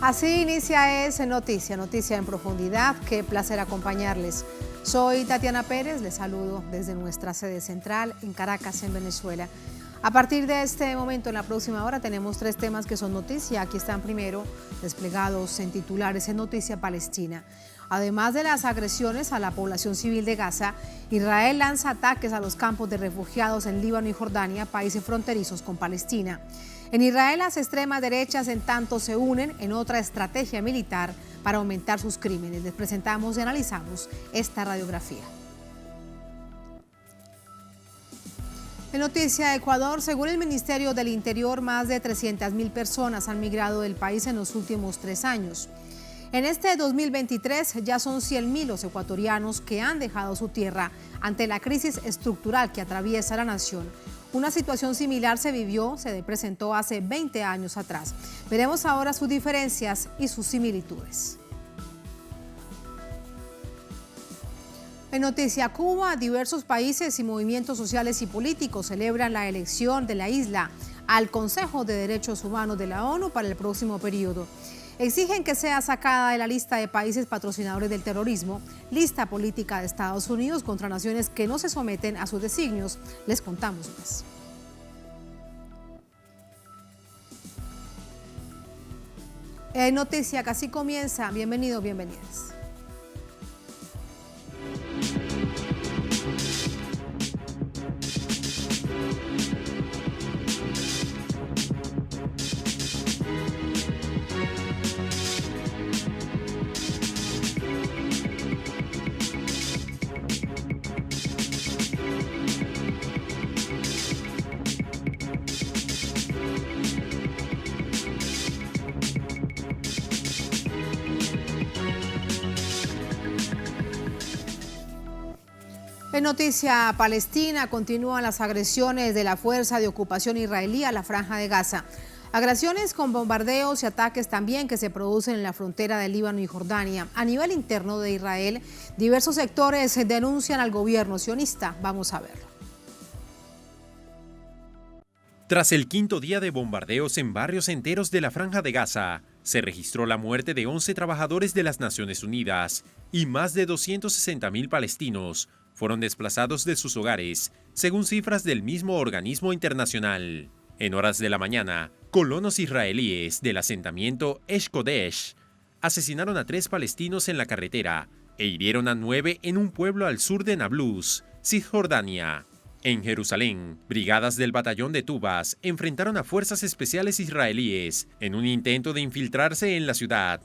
Así inicia Es Noticia, noticia en profundidad. Qué placer acompañarles. Soy Tatiana Pérez, les saludo desde nuestra sede central en Caracas, en Venezuela. A partir de este momento, en la próxima hora, tenemos 3 temas que son noticia. Aquí están primero desplegados en titulares en Noticia Palestina. Además de las agresiones a la población civil de Gaza, Israel lanza ataques a los campos de refugiados en Líbano y Jordania, países fronterizos con Palestina. En Israel, las extremas derechas en tanto se unen en otra estrategia militar para aumentar sus crímenes. Les presentamos y analizamos esta radiografía. En Noticia Ecuador, según el Ministerio del Interior, más de 300.000 personas han migrado del país en los últimos 3 años. En este 2023 ya son 100.000 los ecuatorianos que han dejado su tierra ante la crisis estructural que atraviesa la nación. Una situación similar se presentó hace 20 años atrás. Veremos ahora sus diferencias y sus similitudes. En Noticia Cuba, diversos países y movimientos sociales y políticos celebran la elección de la isla al Consejo de Derechos Humanos de la ONU para el próximo periodo. Exigen que sea sacada de la lista de países patrocinadores del terrorismo, lista política de Estados Unidos contra naciones que no se someten a sus designios. Les contamos más. En Noticia, que así comienza. Bienvenidos, bienvenidas. En Noticia Palestina, continúan las agresiones de la Fuerza de Ocupación Israelí a la Franja de Gaza. Agresiones con bombardeos y ataques también que se producen en la frontera de Líbano y Jordania. A nivel interno de Israel, diversos sectores denuncian al gobierno sionista. Vamos a verlo. Tras el 5º día de bombardeos en barrios enteros de la Franja de Gaza, se registró la muerte de 11 trabajadores de las Naciones Unidas y más de 260.000 palestinos fueron desplazados de sus hogares, según cifras del mismo organismo internacional. En horas de la mañana, colonos israelíes del asentamiento Esh Kodesh asesinaron a 3 palestinos en la carretera e hirieron a 9 en un pueblo al sur de Nablus, Cisjordania. En Jerusalén, brigadas del batallón de Tubas enfrentaron a fuerzas especiales israelíes en un intento de infiltrarse en la ciudad,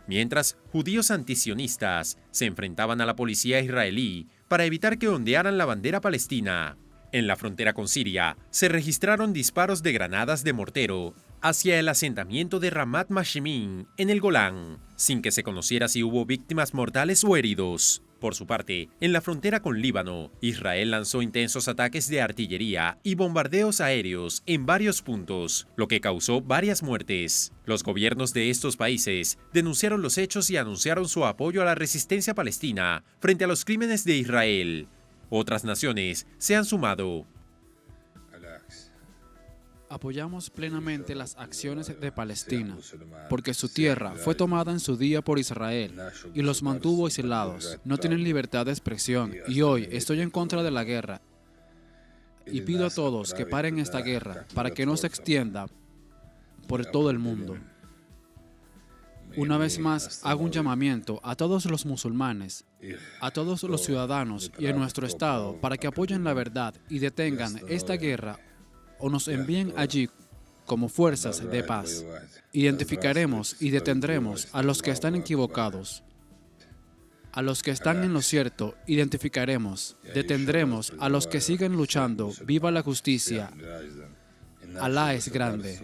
mientras judíos antisionistas se enfrentaban a la policía israelí para evitar que ondearan la bandera palestina. En la frontera con Siria, se registraron disparos de granadas de mortero hacia el asentamiento de Ramat Mashimin en el Golán, sin que se conociera si hubo víctimas mortales o heridos. Por su parte, en la frontera con Líbano, Israel lanzó intensos ataques de artillería y bombardeos aéreos en varios puntos, lo que causó varias muertes. Los gobiernos de estos países denunciaron los hechos y anunciaron su apoyo a la resistencia palestina frente a los crímenes de Israel. Otras naciones se han sumado. Apoyamos plenamente las acciones de Palestina, porque su tierra fue tomada en su día por Israel y los mantuvo aislados. No tienen libertad de expresión y hoy estoy en contra de la guerra y pido a todos que paren esta guerra para que no se extienda por todo el mundo. Una vez más, hago un llamamiento a todos los musulmanes, a todos los ciudadanos y a nuestro Estado para que apoyen la verdad y detengan esta guerra o nos envíen allí como fuerzas de paz. Identificaremos y detendremos a los que están equivocados. A los que están en lo cierto, identificaremos, detendremos a los que siguen luchando. ¡Viva la justicia! Alá es grande.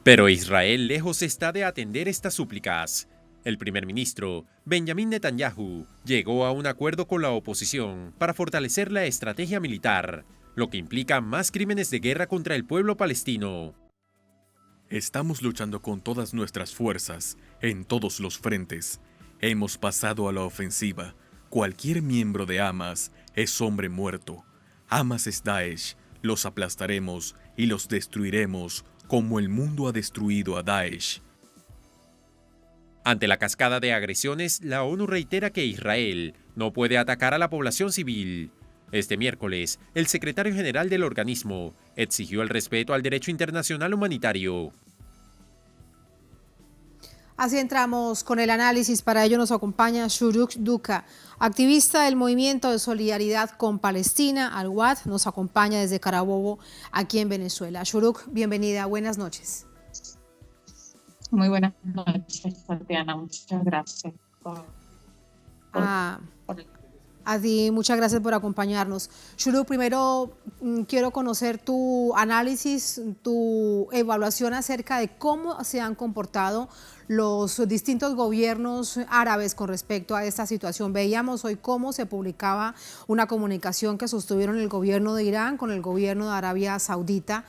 Pero Israel lejos está de atender estas súplicas. El primer ministro, Benjamín Netanyahu, llegó a un acuerdo con la oposición para fortalecer la estrategia militar, lo que implica más crímenes de guerra contra el pueblo palestino. Estamos luchando con todas nuestras fuerzas, en todos los frentes. Hemos pasado a la ofensiva. Cualquier miembro de Hamas es hombre muerto. Hamas es Daesh. Los aplastaremos y los destruiremos como el mundo ha destruido a Daesh. Ante la cascada de agresiones, la ONU reitera que Israel no puede atacar a la población civil. Este miércoles, el secretario general del organismo exigió el respeto al derecho internacional humanitario. Así entramos con el análisis. Para ello nos acompaña Shuruk Duka, activista del Movimiento de Solidaridad con Palestina, Al-Wad. Nos acompaña desde Carabobo, aquí en Venezuela. Shuruk, bienvenida. Buenas noches. Muy buenas noches, Tatiana. Muchas gracias a ti, muchas gracias por acompañarnos. Shuruk, primero quiero conocer tu análisis, tu evaluación acerca de cómo se han comportado los distintos gobiernos árabes con respecto a esta situación. Veíamos hoy cómo se publicaba una comunicación que sostuvieron el gobierno de Irán con el gobierno de Arabia Saudita,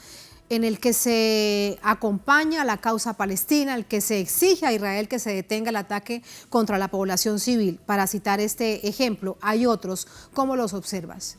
en el que se acompaña a la causa palestina, el que se exige a Israel que se detenga el ataque contra la población civil. Para citar este ejemplo, hay otros. ¿Cómo los observas?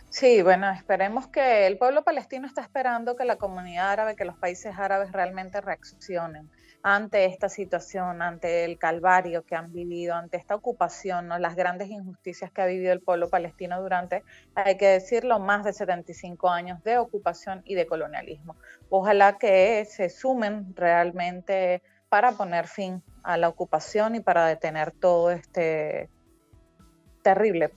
Sí, bueno, esperemos que el pueblo palestino está esperando que la comunidad árabe, que los países árabes realmente reaccionen ante esta situación, ante el calvario que han vivido, ante esta ocupación, ¿no? Las grandes injusticias que ha vivido el pueblo palestino durante, hay que decirlo, más de 75 años de ocupación y de colonialismo. Ojalá que se sumen realmente para poner fin a la ocupación y para detener todo este terrible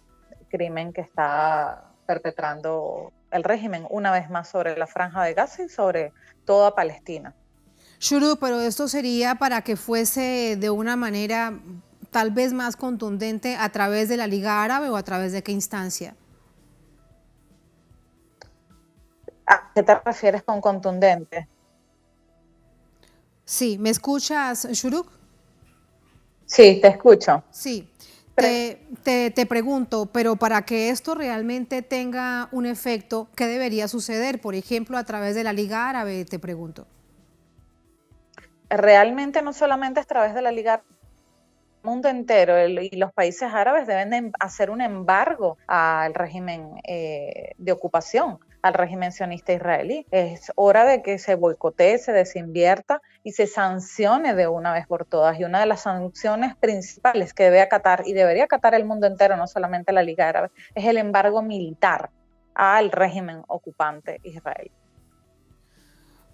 crimen que está perpetrando el régimen una vez más sobre la Franja de Gaza y sobre toda Palestina. Shuruk, pero esto sería para que fuese de una manera tal vez más contundente a través de la Liga Árabe o a través de qué instancia. ¿A qué te refieres con contundente? Sí, ¿me escuchas, Shuruk? Sí, te escucho. Sí. Te pregunto, pero para que esto realmente tenga un efecto, ¿qué debería suceder? Por ejemplo, a través de la Liga Árabe, te pregunto. Realmente no solamente a través de la Liga, el mundo entero y los países árabes deben de hacer un embargo al régimen de ocupación, al régimen sionista israelí. Es hora de que se boicotee, se desinvierta y se sancione de una vez por todas. Y una de las sanciones principales que debe acatar y debería acatar el mundo entero, no solamente la Liga Árabe, es el embargo militar al régimen ocupante israelí.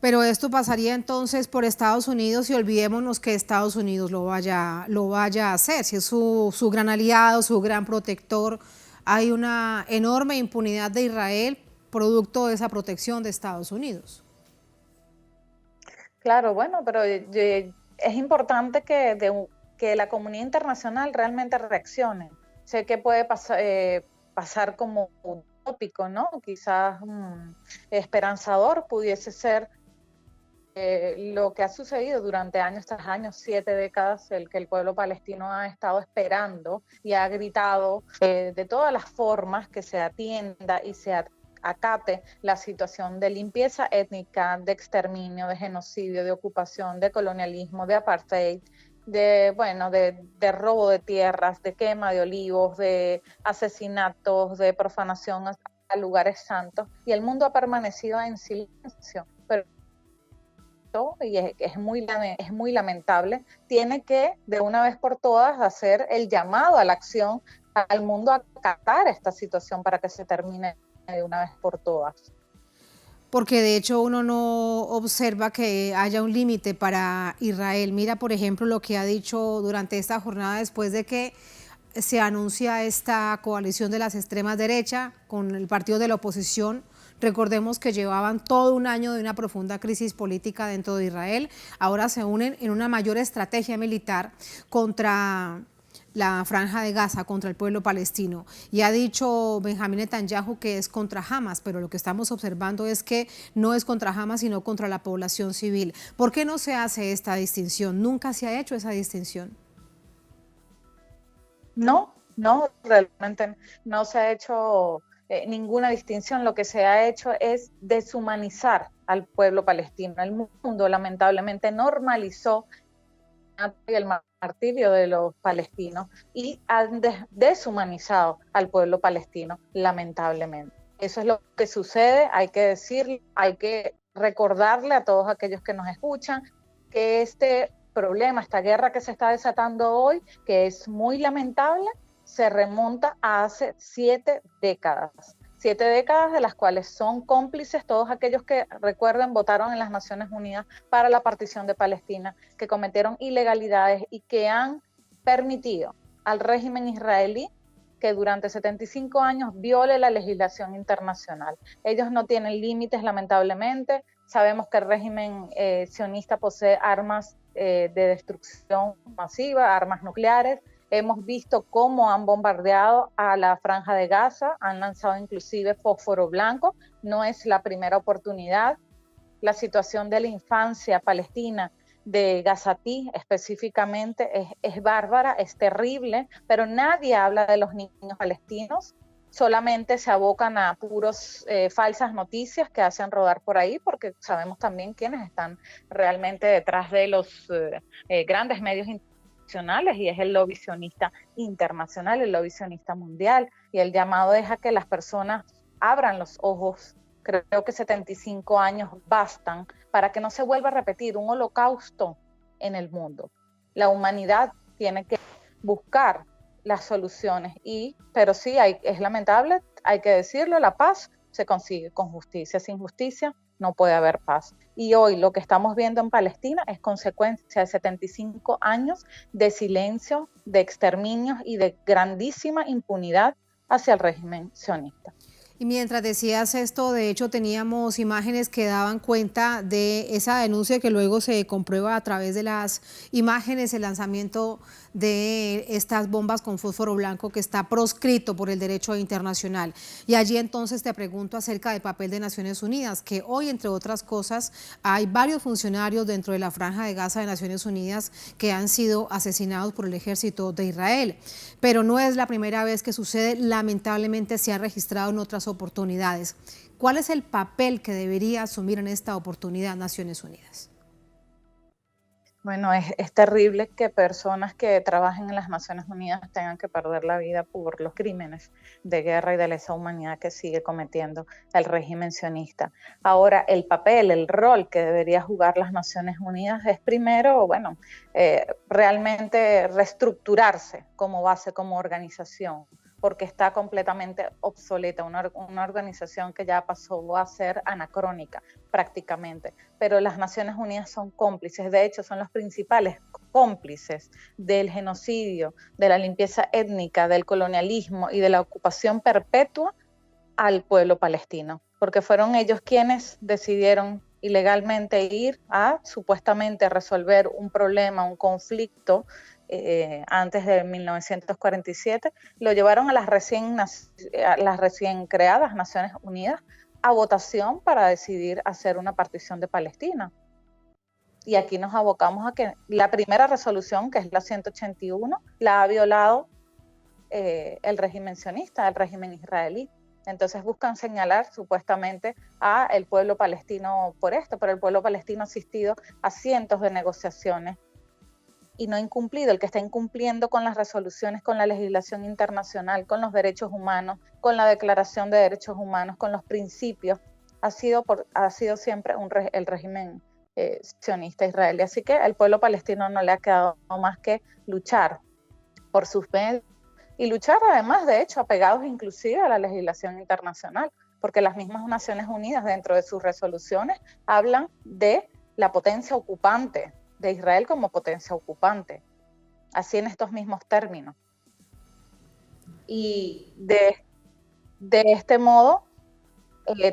Pero esto pasaría entonces por Estados Unidos y olvidémonos que Estados Unidos lo vaya a hacer. Si es su gran aliado, su gran protector, hay una enorme impunidad de Israel producto de esa protección de Estados Unidos. Claro, bueno, pero es importante que la comunidad internacional realmente reaccione. Sé que puede pasar como utópico, ¿no? Quizás esperanzador pudiese ser lo que ha sucedido durante años tras años, 7 décadas, el que el pueblo palestino ha estado esperando y ha gritado de todas las formas que se atienda y se acate la situación de limpieza étnica, de exterminio, de genocidio, de ocupación, de colonialismo, de apartheid, de robo de tierras, de quema de olivos, de asesinatos, de profanación a lugares santos, y el mundo ha permanecido en silencio. Pero y es muy lamentable, tiene que de una vez por todas hacer el llamado a la acción al mundo a acatar esta situación para que se termine de una vez por todas. Porque de hecho uno no observa que haya un límite para Israel. Mira, por ejemplo, lo que ha dicho durante esta jornada después de que se anuncia esta coalición de las extremas derechas con el partido de la oposición. Recordemos que llevaban todo un año de una profunda crisis política dentro de Israel. Ahora se unen en una mayor estrategia militar contra la Franja de Gaza, contra el pueblo palestino. Y ha dicho Benjamín Netanyahu que es contra Hamas, pero lo que estamos observando es que no es contra Hamas, sino contra la población civil. ¿Por qué no se hace esta distinción? Nunca se ha hecho esa distinción. No, realmente no se ha hecho ninguna distinción. Lo que se ha hecho es deshumanizar al pueblo palestino. El mundo lamentablemente normalizó el martirio de los palestinos y han deshumanizado al pueblo palestino, lamentablemente. Eso es lo que sucede, hay que decirlo, hay que recordarle a todos aquellos que nos escuchan que este problema, esta guerra que se está desatando hoy, que es muy lamentable, se remonta a hace 7 décadas. 7 décadas de las cuales son cómplices todos aquellos que, recuerden, votaron en las Naciones Unidas para la partición de Palestina, que cometieron ilegalidades y que han permitido al régimen israelí que durante 75 años viole la legislación internacional. Ellos no tienen límites, lamentablemente. Sabemos que el régimen sionista posee armas de destrucción masiva, armas nucleares. Hemos visto cómo han bombardeado a la Franja de Gaza, han lanzado inclusive fósforo blanco. No es la primera oportunidad. La situación de la infancia palestina de Gazatí específicamente es bárbara, es terrible, pero nadie habla de los niños palestinos, solamente se abocan a puros falsas noticias que hacen rodar por ahí, porque sabemos también quiénes están realmente detrás de los grandes medios internacionales, y es el lobby sionista internacional, el lobby sionista mundial, y el llamado es a que las personas abran los ojos. Creo que 75 años bastan para que no se vuelva a repetir un holocausto en el mundo. La humanidad tiene que buscar las soluciones, pero sí, es lamentable, hay que decirlo, la paz se consigue con justicia. Sin justicia no puede haber paz. Y hoy lo que estamos viendo en Palestina es consecuencia de 75 años de silencio, de exterminios y de grandísima impunidad hacia el régimen sionista. Y mientras decías esto, de hecho teníamos imágenes que daban cuenta de esa denuncia que luego se comprueba a través de las imágenes, el lanzamiento de estas bombas con fósforo blanco que está proscrito por el derecho internacional. Y allí entonces te pregunto acerca del papel de Naciones Unidas, que hoy, entre otras cosas, hay varios funcionarios dentro de la Franja de Gaza de Naciones Unidas que han sido asesinados por el ejército de Israel. Pero no es la primera vez que sucede, lamentablemente se ha registrado en otras oportunidades. ¿Cuál es el papel que debería asumir en esta oportunidad Naciones Unidas? Bueno, es terrible que personas que trabajen en las Naciones Unidas tengan que perder la vida por los crímenes de guerra y de lesa humanidad que sigue cometiendo el régimen sionista. Ahora, el papel, el rol que debería jugar las Naciones Unidas es primero, realmente reestructurarse como base, como organización, porque está completamente obsoleta, una organización que ya pasó a ser anacrónica prácticamente. Pero las Naciones Unidas son cómplices, de hecho son los principales cómplices del genocidio, de la limpieza étnica, del colonialismo y de la ocupación perpetua al pueblo palestino, porque fueron ellos quienes decidieron ilegalmente ir a supuestamente resolver un problema, un conflicto antes de 1947, lo llevaron a las recién creadas Naciones Unidas a votación para decidir hacer una partición de Palestina. Y aquí nos abocamos a que la primera resolución, que es la 181, la ha violado el régimen sionista, el régimen israelí. Entonces buscan señalar supuestamente a el pueblo palestino por esto, pero el pueblo palestino ha asistido a cientos de negociaciones y no ha incumplido. El que está incumpliendo con las resoluciones, con la legislación internacional, con los derechos humanos, con la Declaración de Derechos Humanos, con los principios, ha sido siempre el régimen sionista israelí. Así que al pueblo palestino no le ha quedado más que luchar por sus medios y luchar además, de hecho, apegados inclusive a la legislación internacional, porque las mismas Naciones Unidas dentro de sus resoluciones hablan de la potencia ocupante, de Israel como potencia ocupante, así en estos mismos términos. Y de este modo,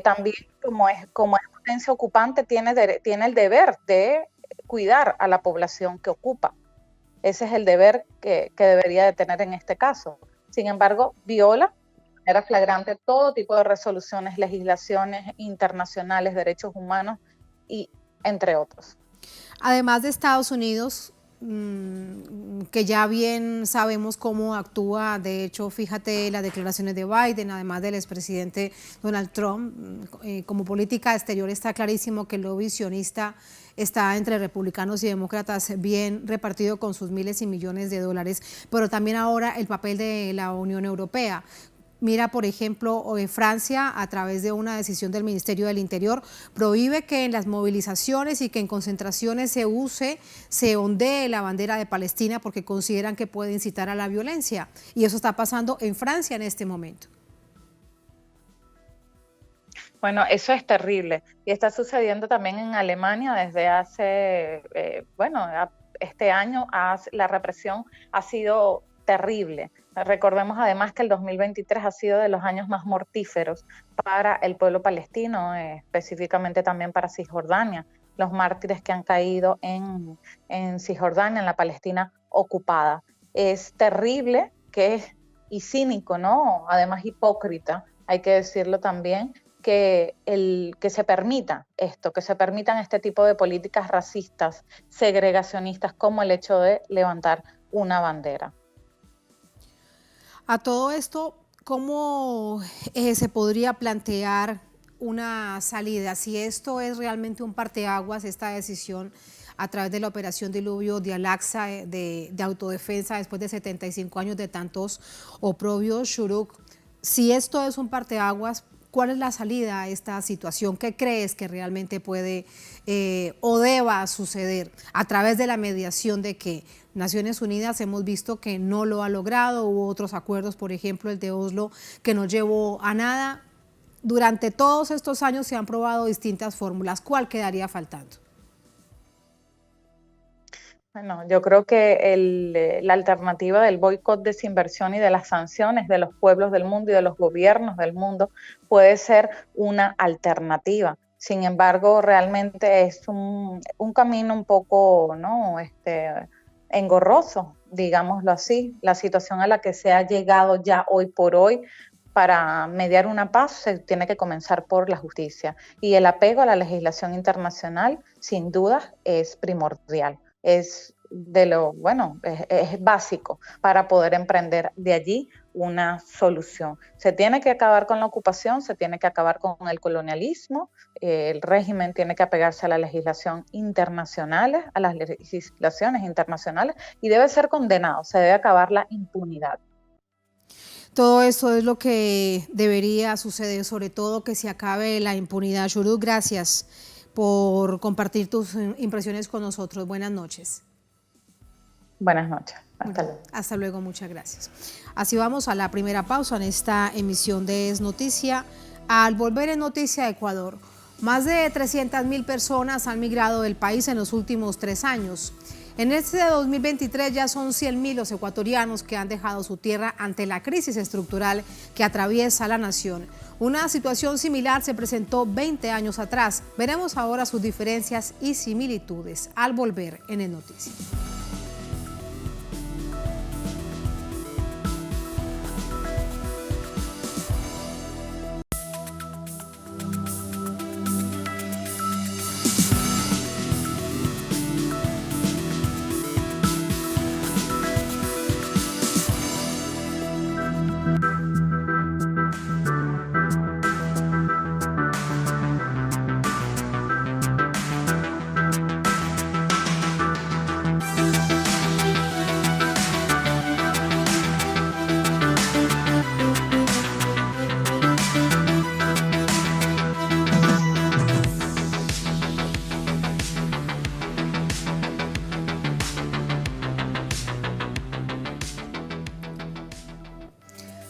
también como es potencia ocupante, tiene el deber de cuidar a la población que ocupa. Ese es el deber que debería de tener en este caso. Sin embargo, viola de manera flagrante todo tipo de resoluciones, legislaciones internacionales, derechos humanos y entre otros. Además de Estados Unidos, que ya bien sabemos cómo actúa, de hecho, fíjate las declaraciones de Biden, además del expresidente Donald Trump, como política exterior está clarísimo que el lobby sionista está entre republicanos y demócratas bien repartido con sus miles y millones de dólares, pero también ahora el papel de la Unión Europea. Mira, por ejemplo, Francia, a través de una decisión del Ministerio del Interior, prohíbe que en las movilizaciones y que en concentraciones se ondee la bandera de Palestina porque consideran que puede incitar a la violencia. Y eso está pasando en Francia en este momento. Bueno, eso es terrible y está sucediendo también en Alemania desde hace, este año la represión ha sido terrible. Recordemos además que el 2023 ha sido de los años más mortíferos para el pueblo palestino, específicamente también para Cisjordania, los mártires que han caído en Cisjordania, en la Palestina ocupada. Es terrible y cínico, ¿no? Además hipócrita, hay que decirlo también, que se permita esto, que se permitan este tipo de políticas racistas, segregacionistas, como el hecho de levantar una bandera. A todo esto, ¿cómo se podría plantear una salida? Si esto es realmente un parteaguas, esta decisión a través de la operación Diluvio de Al-Aqsa de autodefensa después de 75 años de tantos oprobios, Shuruk, si esto es un parteaguas, ¿cuál es la salida a esta situación? ¿Qué crees que realmente puede o deba suceder a través de la mediación de que Naciones Unidas hemos visto que no lo ha logrado? Hubo otros acuerdos, por ejemplo el de Oslo, que no llevó a nada. Durante todos estos años se han probado distintas fórmulas. ¿Cuál quedaría faltando? Bueno, yo creo que la alternativa del boicot, desinversión y de las sanciones de los pueblos del mundo y de los gobiernos del mundo puede ser una alternativa. Sin embargo, realmente es un camino un poco, ¿no? Engorroso, digámoslo así. La situación a la que se ha llegado ya hoy por hoy, para mediar una paz se tiene que comenzar por la justicia. Y el apego a la legislación internacional, sin duda, es primordial. Es básico para poder emprender de allí una solución. Se tiene que acabar con la ocupación, se tiene que acabar con el colonialismo, el régimen tiene que apegarse a la legislación internacional, a las legislaciones internacionales y debe ser condenado, se debe acabar la impunidad. Todo esto es lo que debería suceder, sobre todo que se acabe la impunidad. Shuruk, gracias por compartir tus impresiones con nosotros. Buenas noches. Buenas noches. Hasta luego. Hasta luego, muchas gracias. Así vamos a la primera pausa en esta emisión de Es Noticia. Al volver en Noticia Ecuador, más de 300.000 personas han migrado del país en los últimos 3 años. En este 2023 ya son 100.000 los ecuatorianos que han dejado su tierra ante la crisis estructural que atraviesa la nación. Una situación similar se presentó 20 años atrás. Veremos ahora sus diferencias y similitudes al volver en Es Noticia.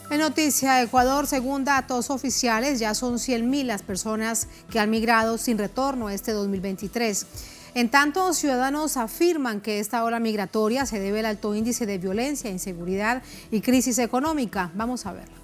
En Noticia Ecuador, según datos oficiales, ya son 100.000 las personas que han migrado sin retorno este 2023. En tanto, ciudadanos afirman que esta ola migratoria se debe al alto índice de violencia, inseguridad y crisis económica. Vamos a verlo.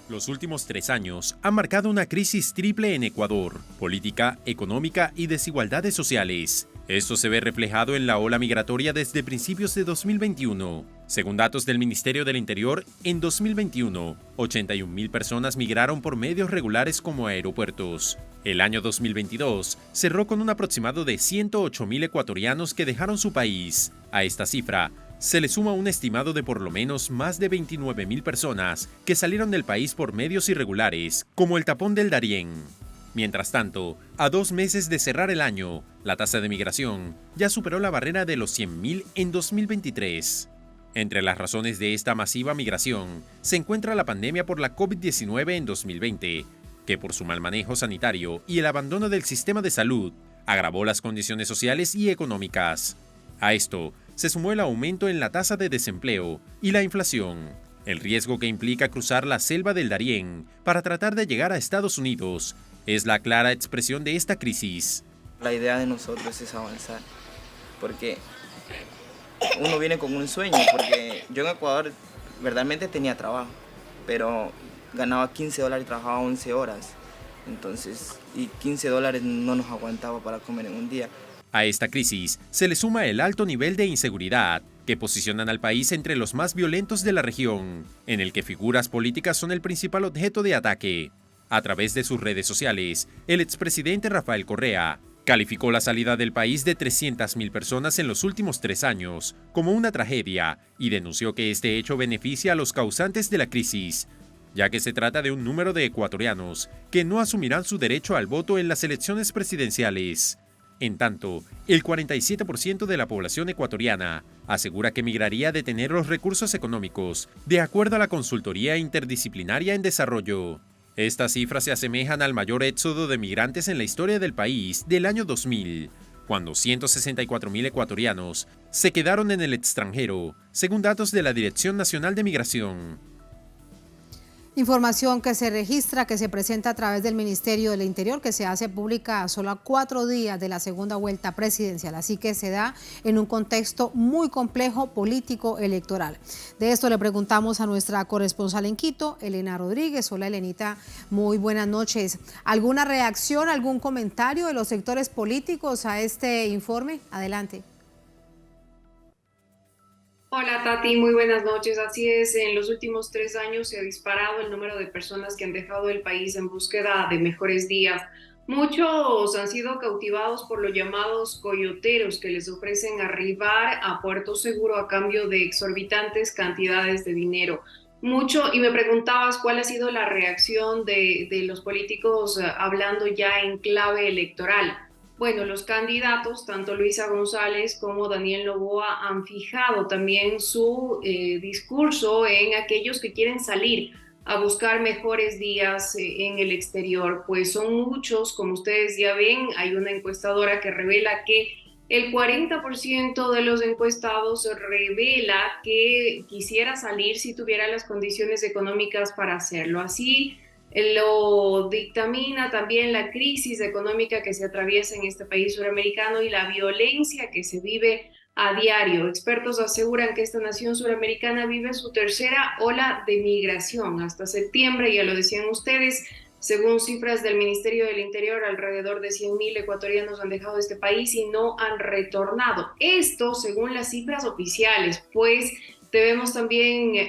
Los últimos 3 años han marcado una crisis triple en Ecuador: política, económica y desigualdades sociales. Esto se ve reflejado en la ola migratoria desde principios de 2021. Según datos del Ministerio del Interior, en 2021, 81.000 personas migraron por medios regulares como aeropuertos. El año 2022 cerró con un aproximado de 108.000 ecuatorianos que dejaron su país. A esta cifra se le suma un estimado de por lo menos más de 29.000 personas que salieron del país por medios irregulares, como el tapón del Darién. Mientras tanto, a 2 meses de cerrar el año, la tasa de migración ya superó la barrera de los 100.000 en 2023. Entre las razones de esta masiva migración se encuentra la pandemia por la COVID-19 en 2020, que por su mal manejo sanitario y el abandono del sistema de salud agravó las condiciones sociales y económicas. A esto se sumó el aumento en la tasa de desempleo y la inflación, el riesgo que implica cruzar la selva del Darién para tratar de llegar a Estados Unidos. Es la clara expresión de esta crisis. La idea de nosotros es avanzar, porque uno viene con un sueño, porque yo en Ecuador verdaderamente tenía trabajo, pero ganaba $15 y trabajaba 11 horas, entonces, y $15 no nos aguantaba para comer en un día. A esta crisis se le suma el alto nivel de inseguridad, que posicionan al país entre los más violentos de la región, en el que figuras políticas son el principal objeto de ataque. A través de sus redes sociales, el expresidente Rafael Correa calificó la salida del país de 300.000 personas en los últimos 3 años como una tragedia y denunció que este hecho beneficia a los causantes de la crisis, ya que se trata de un número de ecuatorianos que no asumirán su derecho al voto en las elecciones presidenciales. En tanto, el 47% de la población ecuatoriana asegura que migraría de tener los recursos económicos, de acuerdo a la Consultoría Interdisciplinaria en Desarrollo. Estas cifras se asemejan al mayor éxodo de migrantes en la historia del país del año 2000, cuando 164.000 ecuatorianos se quedaron en el extranjero, según datos de la Dirección Nacional de Migración. Información que se registra, que se presenta a través del Ministerio del Interior, que se hace pública a solo 4 días de la segunda vuelta presidencial, así que se da en un contexto muy complejo político electoral. De esto le preguntamos a nuestra corresponsal en Quito, Elena Rodríguez. Hola Elenita, muy buenas noches. ¿Alguna reacción, algún comentario de los sectores políticos a este informe? Adelante. Hola Tati, muy buenas noches. Así es, en los últimos 3 años se ha disparado el número de personas que han dejado el país en búsqueda de mejores días. Muchos han sido cautivados por los llamados coyoteros que les ofrecen arribar a Puerto Seguro a cambio de exorbitantes cantidades de dinero. Y me preguntabas cuál ha sido la reacción de los políticos hablando ya en clave electoral. Bueno, los candidatos, tanto Luisa González como Daniel Noboa, han fijado también su discurso en aquellos que quieren salir a buscar mejores días en el exterior. Pues son muchos, como ustedes ya ven, hay una encuestadora que revela que el 40% de los encuestados revela que quisiera salir si tuviera las condiciones económicas para hacerlo. Así lo dictamina también la crisis económica que se atraviesa en este país suramericano y la violencia que se vive a diario. Expertos aseguran que esta nación suramericana vive su tercera ola de migración. Hasta septiembre, ya lo decían ustedes, según cifras del Ministerio del Interior, alrededor de 100.000 ecuatorianos han dejado este país y no han retornado. Esto según las cifras oficiales, pues debemos también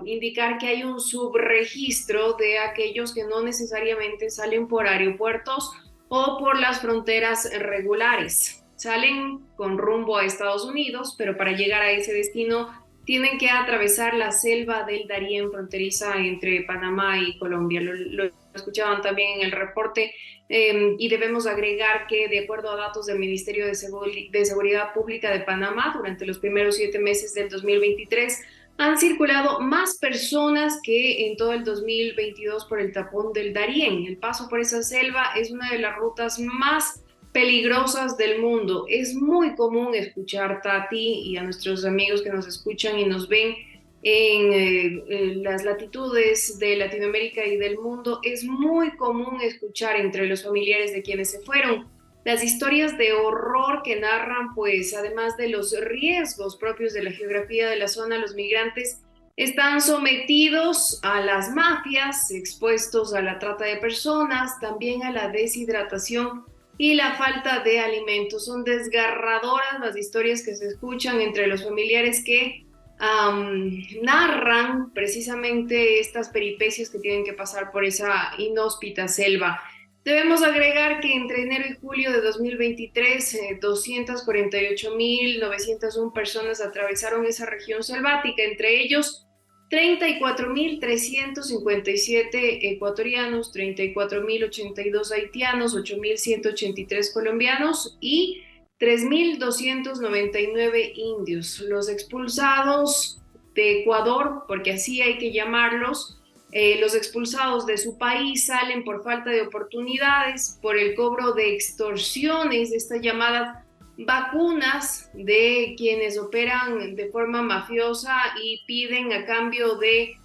indicar que hay un subregistro de aquellos que no necesariamente salen por aeropuertos o por las fronteras regulares. Salen con rumbo a Estados Unidos, pero para llegar a ese destino tienen que atravesar la selva del Darién fronteriza entre Panamá y Colombia. Lo escuchaban también en el reporte. Y debemos agregar que, de acuerdo a datos del Ministerio de Seguridad Pública de Panamá, durante los primeros 7 meses del 2023 han circulado más personas que en todo el 2022 por el tapón del Darién. El paso por esa selva es una de las rutas más peligrosas del mundo. Es muy común escuchar, Tati, y a nuestros amigos que nos escuchan y nos ven en las latitudes de Latinoamérica y del mundo, es muy común escuchar entre los familiares de quienes se fueron las historias de horror que narran, pues además de los riesgos propios de la geografía de la zona, los migrantes están sometidos a las mafias, expuestos a la trata de personas, también a la deshidratación y la falta de alimentos. Son desgarradoras las historias que se escuchan entre los familiares que narran precisamente estas peripecias que tienen que pasar por esa inhóspita selva. Debemos agregar que entre enero y julio de 2023, 248.901 personas atravesaron esa región selvática, entre ellos 34.357 ecuatorianos, 34.082 haitianos, 8.183 colombianos y 3.299 indios. Los expulsados de Ecuador, porque así hay que llamarlos. Los expulsados de su país salen por falta de oportunidades, por el cobro de extorsiones, de estas llamadas vacunas de quienes operan de forma mafiosa y piden a cambio de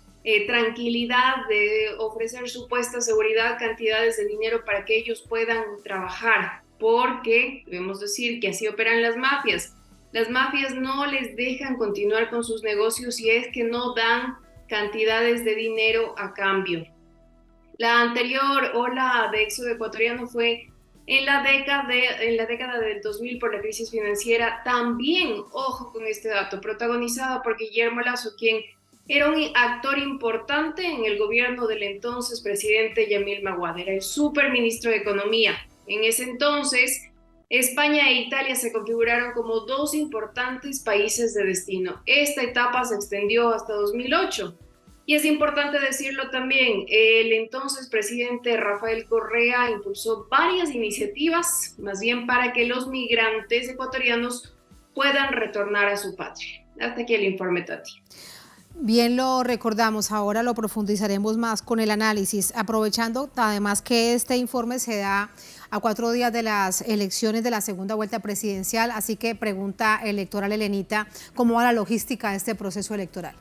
tranquilidad, de ofrecer supuesta seguridad, cantidades de dinero para que ellos puedan trabajar, porque debemos decir que así operan las mafias. Las mafias no les dejan continuar con sus negocios si es que no dan cantidades de dinero a cambio. La anterior ola de éxodo ecuatoriano fue en la década del 2000 por la crisis financiera, también, ojo con este dato, protagonizada por Guillermo Lasso, quien era un actor importante en el gobierno del entonces presidente Yamil Maguad, era el superministro de Economía. En ese entonces, España e Italia se configuraron como dos importantes países de destino. Esta etapa se extendió hasta 2008. Y es importante decirlo también, el entonces presidente Rafael Correa impulsó varias iniciativas, más bien para que los migrantes ecuatorianos puedan retornar a su patria. Hasta aquí el informe, Tati. Bien, lo recordamos, ahora lo profundizaremos más con el análisis, aprovechando además que este informe se da a 4 días de las elecciones de la segunda vuelta presidencial, así que pregunta electoral Elenita, ¿cómo va la logística de este proceso electoral?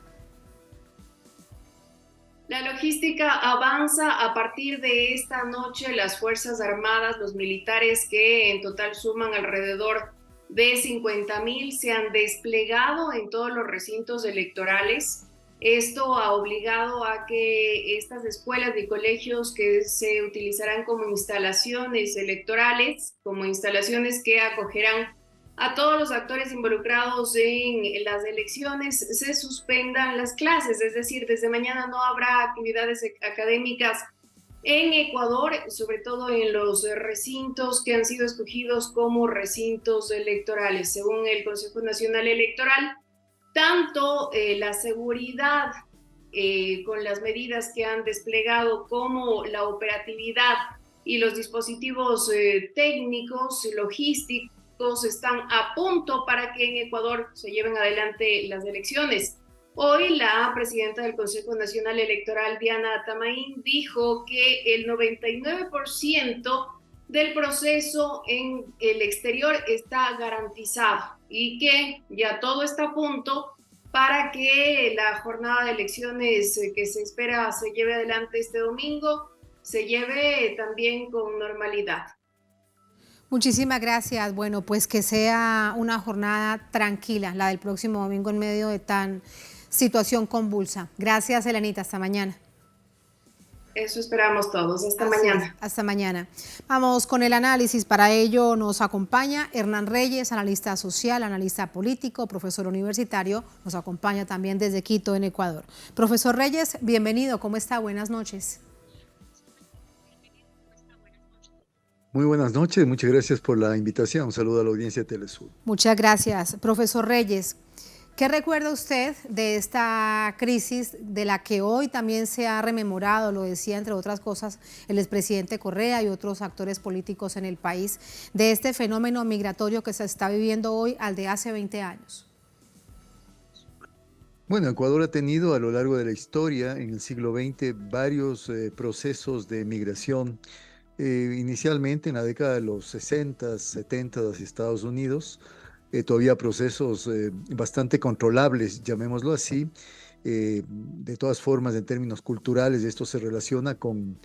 La logística avanza a partir de esta noche. Las Fuerzas Armadas, los militares que en total suman alrededor de 50.000 se han desplegado en todos los recintos electorales. Esto ha obligado a que estas escuelas y colegios que se utilizarán como instalaciones electorales, como instalaciones que acogerán a todos los actores involucrados en las elecciones, se suspendan las clases, es decir, desde mañana no habrá actividades académicas en Ecuador, sobre todo en los recintos que han sido escogidos como recintos electorales. Según el Consejo Nacional Electoral, tanto la seguridad con las medidas que han desplegado como la operatividad y los dispositivos técnicos, logísticos, están a punto para que en Ecuador se lleven adelante las elecciones. Hoy la presidenta del Consejo Nacional Electoral, Diana Tamaín, dijo que el 99% del proceso en el exterior está garantizado y que ya todo está a punto para que la jornada de elecciones que se espera se lleve adelante este domingo, se lleve también con normalidad. Muchísimas gracias. Bueno, pues que sea una jornada tranquila, la del próximo domingo en medio de tan situación convulsa. Gracias, Elenita. Hasta mañana. Eso esperamos todos. Hasta mañana. Hasta mañana. Vamos con el análisis. Para ello nos acompaña Hernán Reyes, analista social, analista político, profesor universitario. Nos acompaña también desde Quito, en Ecuador. Profesor Reyes, bienvenido. ¿Cómo está? Buenas noches. Muy buenas noches, muchas gracias por la invitación. Un saludo a la audiencia de Telesur. Muchas gracias. Profesor Reyes, ¿qué recuerda usted de esta crisis de la que hoy también se ha rememorado, lo decía entre otras cosas el expresidente Correa y otros actores políticos en el país, de este fenómeno migratorio que se está viviendo hoy al de hace 20 años? Bueno, Ecuador ha tenido a lo largo de la historia, en el siglo XX, varios procesos de migración. Inicialmente en la década de los 60, 70 hacia Estados Unidos, todavía procesos bastante controlables, llamémoslo así. De todas formas, en términos culturales, esto se relaciona con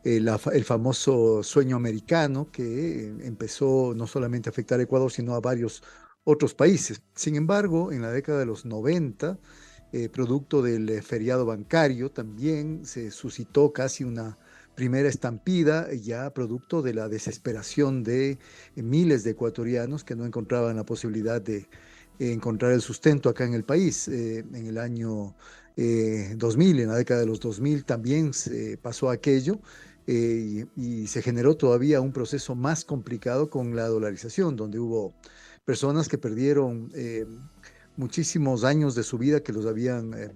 el famoso sueño americano que empezó no solamente a afectar a Ecuador, sino a varios otros países. Sin embargo, en la década de los 90, producto del feriado bancario, también se suscitó casi una primera estampida, ya producto de la desesperación de miles de ecuatorianos que no encontraban la posibilidad de encontrar el sustento acá en el país. En el año 2000, en la década de los 2000 también se pasó aquello y se generó todavía un proceso más complicado con la dolarización, donde hubo personas que perdieron muchísimos años de su vida que los habían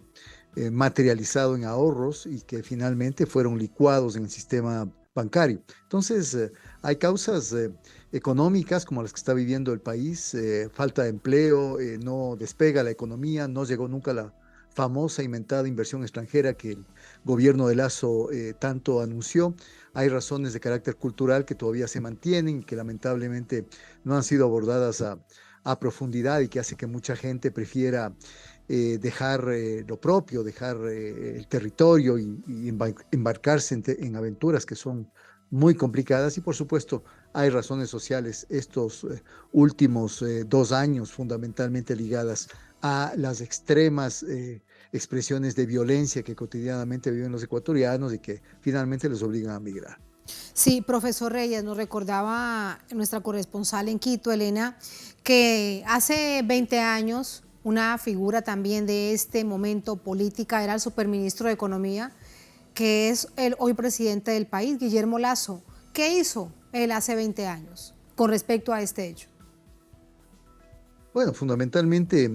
materializado en ahorros y que finalmente fueron licuados en el sistema bancario. Entonces, hay causas económicas como las que está viviendo el país, falta de empleo, no despega la economía, no llegó nunca famosa inventada inversión extranjera que el gobierno de Lasso tanto anunció. Hay razones de carácter cultural que todavía se mantienen y que lamentablemente no han sido abordadas a profundidad y que hace que mucha gente prefiera dejar lo propio, dejar el territorio y embarcarse en aventuras que son muy complicadas. Y por supuesto hay razones sociales estos últimos 2 años fundamentalmente ligadas a las extremas expresiones de violencia que cotidianamente viven los ecuatorianos y que finalmente les obligan a migrar. Sí, profesor Reyes, nos recordaba nuestra corresponsal en Quito, Elena, que hace 20 años una figura también de este momento política era el superministro de Economía, que es el hoy presidente del país, Guillermo Lasso. ¿Qué hizo él hace 20 años con respecto a este hecho? Bueno, fundamentalmente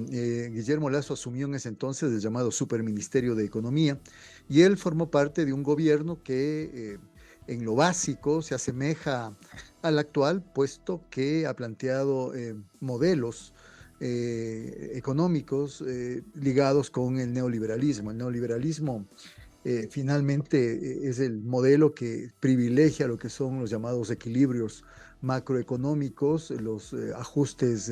Guillermo Lasso asumió en ese entonces el llamado Superministerio de Economía y él formó parte de un gobierno que en lo básico se asemeja al actual, puesto que ha planteado modelos económicos ligados con el neoliberalismo. El neoliberalismo finalmente es el modelo que privilegia lo que son los llamados equilibrios macroeconómicos, los ajustes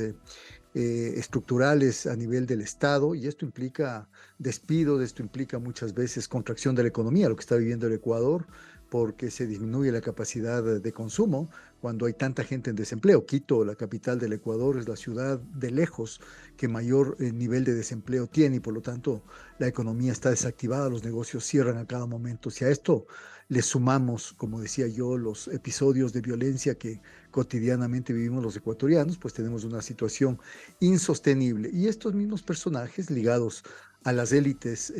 estructurales a nivel del Estado, y esto implica despidos, esto implica muchas veces contracción de la economía, lo que está viviendo el Ecuador, porque se disminuye la capacidad de consumo cuando hay tanta gente en desempleo. Quito, la capital del Ecuador, es la ciudad de lejos que mayor nivel de desempleo tiene y por lo tanto la economía está desactivada, los negocios cierran a cada momento. Si a esto le sumamos, como decía yo, los episodios de violencia que cotidianamente vivimos los ecuatorianos, pues tenemos una situación insostenible. Y estos mismos personajes ligados a las élites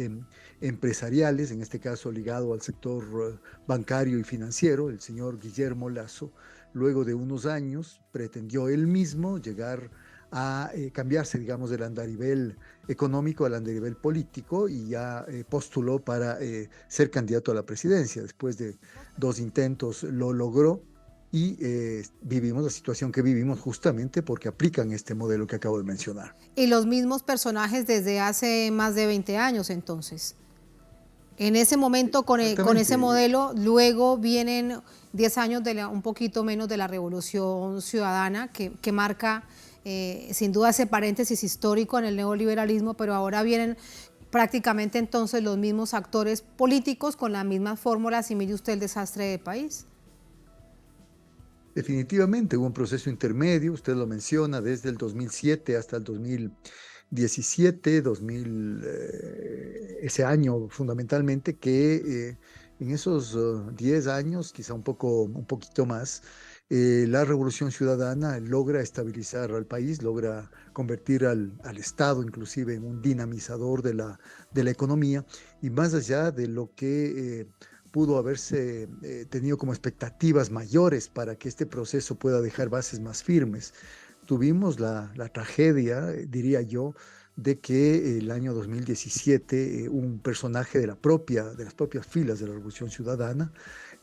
empresariales, en este caso ligado al sector bancario y financiero, el señor Guillermo Lasso, luego de unos años pretendió él mismo llegar a cambiarse, digamos, del andarivel económico al andarivel político y ya postuló para ser candidato a la presidencia. Después de 2 intentos lo logró y vivimos la situación que vivimos justamente porque aplican este modelo que acabo de mencionar. Y los mismos personajes desde hace más de 20 años entonces. En ese momento con ese modelo, luego vienen 10 años un poquito menos de la Revolución Ciudadana que marca sin duda ese paréntesis histórico en el neoliberalismo, pero ahora vienen prácticamente entonces los mismos actores políticos con las mismas fórmulas y mire usted el desastre del país. Definitivamente hubo un proceso intermedio, usted lo menciona, desde el 2007 hasta el 2017, ese año fundamentalmente, que en esos 10 años, quizá un poquito más, la Revolución Ciudadana logra estabilizar al país, logra convertir al Estado inclusive en un dinamizador de la economía y más allá de lo que pudo haberse tenido como expectativas mayores para que este proceso pueda dejar bases más firmes. Tuvimos la tragedia, diría yo, de que el año 2017 un personaje de las propias filas de la Revolución Ciudadana,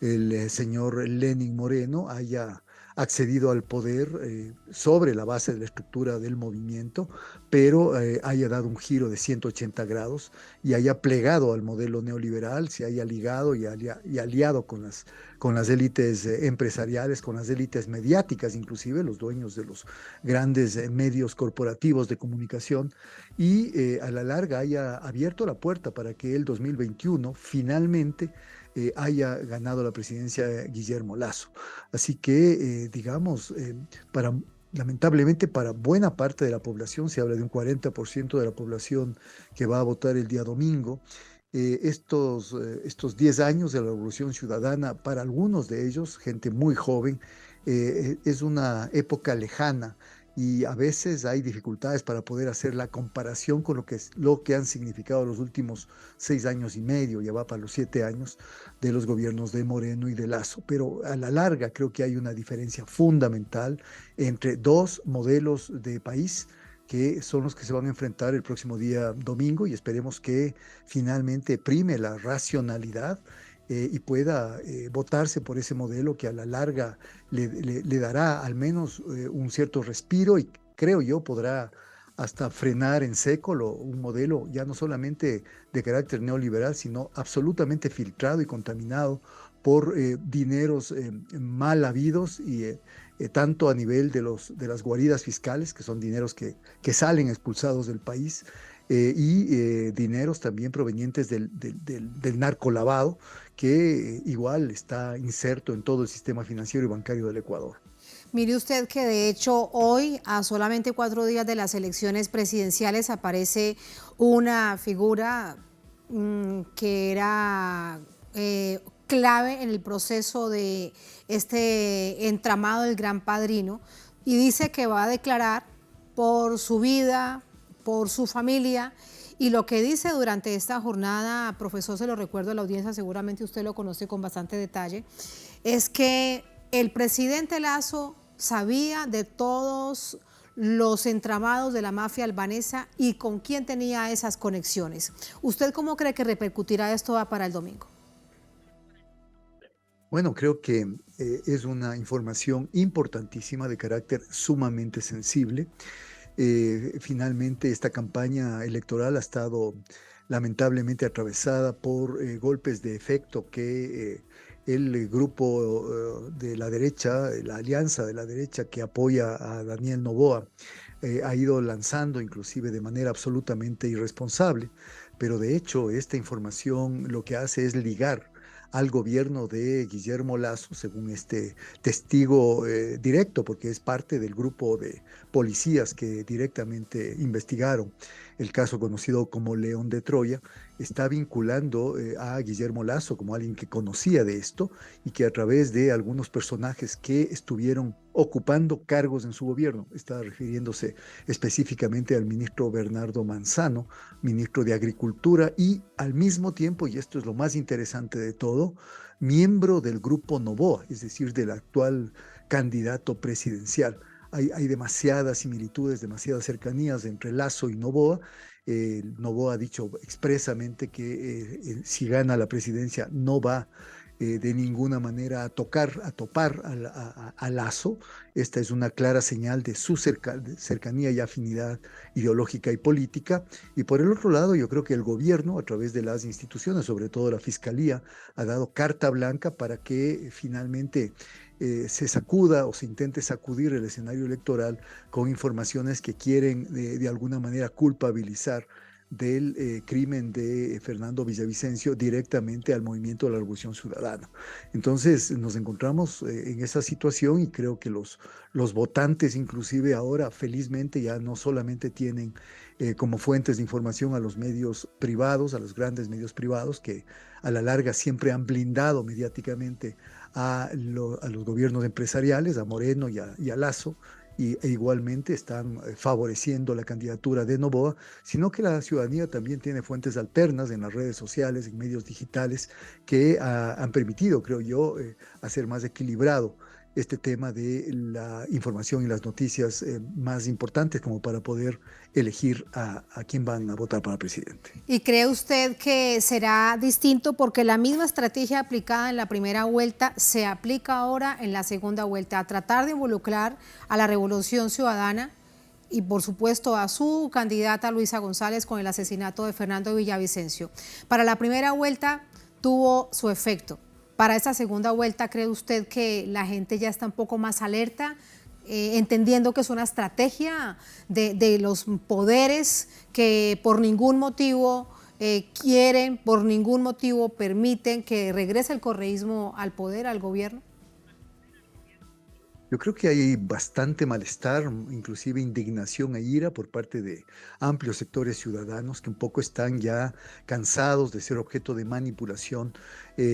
el señor Lenín Moreno, haya accedido al poder sobre la base de la estructura del movimiento, pero haya dado un giro de 180 grados y haya plegado al modelo neoliberal, se haya ligado y aliado con las élites empresariales, con las élites mediáticas, inclusive los dueños de los grandes medios corporativos de comunicación, y a la larga haya abierto la puerta para que el 2021 finalmente haya ganado la presidencia Guillermo Lasso. Así que, digamos, lamentablemente para buena parte de la población, se habla de un 40% de la población que va a votar el día domingo, estos 10 años de la Revolución Ciudadana, para algunos de ellos, gente muy joven, es una época lejana y a veces hay dificultades para poder hacer la comparación con lo que han significado los últimos 6 años y medio, ya va para los 7 años de los gobiernos de Moreno y de Lasso. Pero a la larga creo que hay una diferencia fundamental entre dos modelos de país que son los que se van a enfrentar el próximo día domingo y esperemos que finalmente prime la racionalidad y pueda votarse por ese modelo que a la larga le dará al menos un cierto respiro y creo yo podrá hasta frenar en seco un modelo ya no solamente de carácter neoliberal, sino absolutamente filtrado y contaminado por dineros mal habidos y tanto a nivel de las guaridas fiscales, que son dineros que salen expulsados del país, y dineros también provenientes del narcolavado, que igual está inserto en todo el sistema financiero y bancario del Ecuador. Mire usted que de hecho hoy, a solamente 4 días de las elecciones presidenciales, aparece una figura que era clave en el proceso de este entramado del Gran Padrino, y dice que va a declarar por su vida, por su familia. Y lo que dice durante esta jornada, profesor, se lo recuerdo a la audiencia, seguramente usted lo conoce con bastante detalle, es que el presidente Lasso sabía de todos los entramados de la mafia albanesa y con quién tenía esas conexiones. ¿Usted cómo cree que repercutirá esto para el domingo? Bueno, creo que es una información importantísima de carácter sumamente sensible. Finalmente, esta campaña electoral ha estado lamentablemente atravesada por golpes de efecto que el grupo de la derecha, la alianza de la derecha que apoya a Daniel Noboa, ha ido lanzando inclusive de manera absolutamente irresponsable. Pero de hecho, esta información lo que hace es ligar al gobierno de Guillermo Lasso, según este testigo directo, porque es parte del grupo de policías que directamente investigaron el caso conocido como León de Troya, está vinculando a Guillermo Lasso como alguien que conocía de esto y que a través de algunos personajes que estuvieron ocupando cargos en su gobierno, está refiriéndose específicamente al ministro Bernardo Manzano, ministro de Agricultura, y al mismo tiempo, y esto es lo más interesante de todo, miembro del grupo Noboa, es decir, del actual candidato presidencial. Hay demasiadas similitudes, demasiadas cercanías entre Lasso y Noboa. Noboa ha dicho expresamente que si gana la presidencia no va de ninguna manera a topar a Lasso. Esta es una clara señal de su cercanía y afinidad ideológica y política. Y por el otro lado, yo creo que el gobierno, a través de las instituciones, sobre todo la Fiscalía, ha dado carta blanca para que finalmente se sacuda o se intente sacudir el escenario electoral con informaciones que quieren de alguna manera culpabilizar del crimen de Fernando Villavicencio directamente al movimiento de la Revolución Ciudadana. Entonces nos encontramos en esa situación y creo que los votantes inclusive ahora felizmente ya no solamente tienen como fuentes de información a los medios privados, a los grandes medios privados que a la larga siempre han blindado mediáticamente a los gobiernos empresariales, a Moreno y a Lasso, e igualmente están favoreciendo la candidatura de Noboa, sino que la ciudadanía también tiene fuentes alternas en las redes sociales, en medios digitales, que han permitido, creo yo, hacer más equilibrado este tema de la información y las noticias más importantes como para poder elegir a quién van a votar para presidente. ¿Y cree usted que será distinto porque la misma estrategia aplicada en la primera vuelta se aplica ahora en la segunda vuelta, a tratar de involucrar a la Revolución Ciudadana y por supuesto a su candidata Luisa González con el asesinato de Fernando Villavicencio? Para la primera vuelta tuvo su efecto. Para esta segunda vuelta, ¿cree usted que la gente ya está un poco más alerta, entendiendo que es una estrategia de los poderes que por ningún motivo quieren, por ningún motivo permiten que regrese el correísmo al poder, al gobierno? Yo creo que hay bastante malestar, inclusive indignación e ira por parte de amplios sectores ciudadanos que un poco están ya cansados de ser objeto de manipulación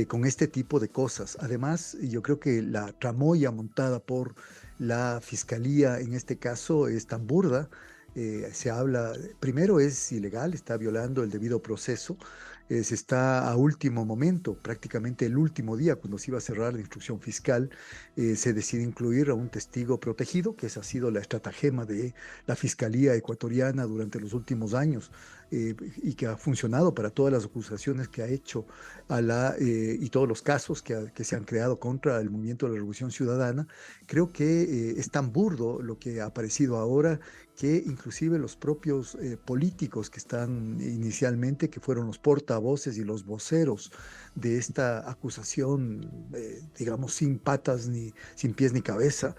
con este tipo de cosas. Además, yo creo que la tramoya montada por la Fiscalía en este caso es tan burda. Se habla, primero es ilegal, está violando el debido proceso. Se está a último momento, prácticamente el último día, cuando se iba a cerrar la instrucción fiscal, se decide incluir a un testigo protegido, que esa ha sido la estratagema de la Fiscalía ecuatoriana durante los últimos años y que ha funcionado para todas las acusaciones que ha hecho y todos los casos que se han creado contra el movimiento de la Revolución Ciudadana. Creo que es tan burdo lo que ha aparecido ahora que inclusive los propios políticos que están inicialmente, que fueron los portavoces y los voceros de esta acusación, digamos, sin patas, ni sin pies ni cabeza,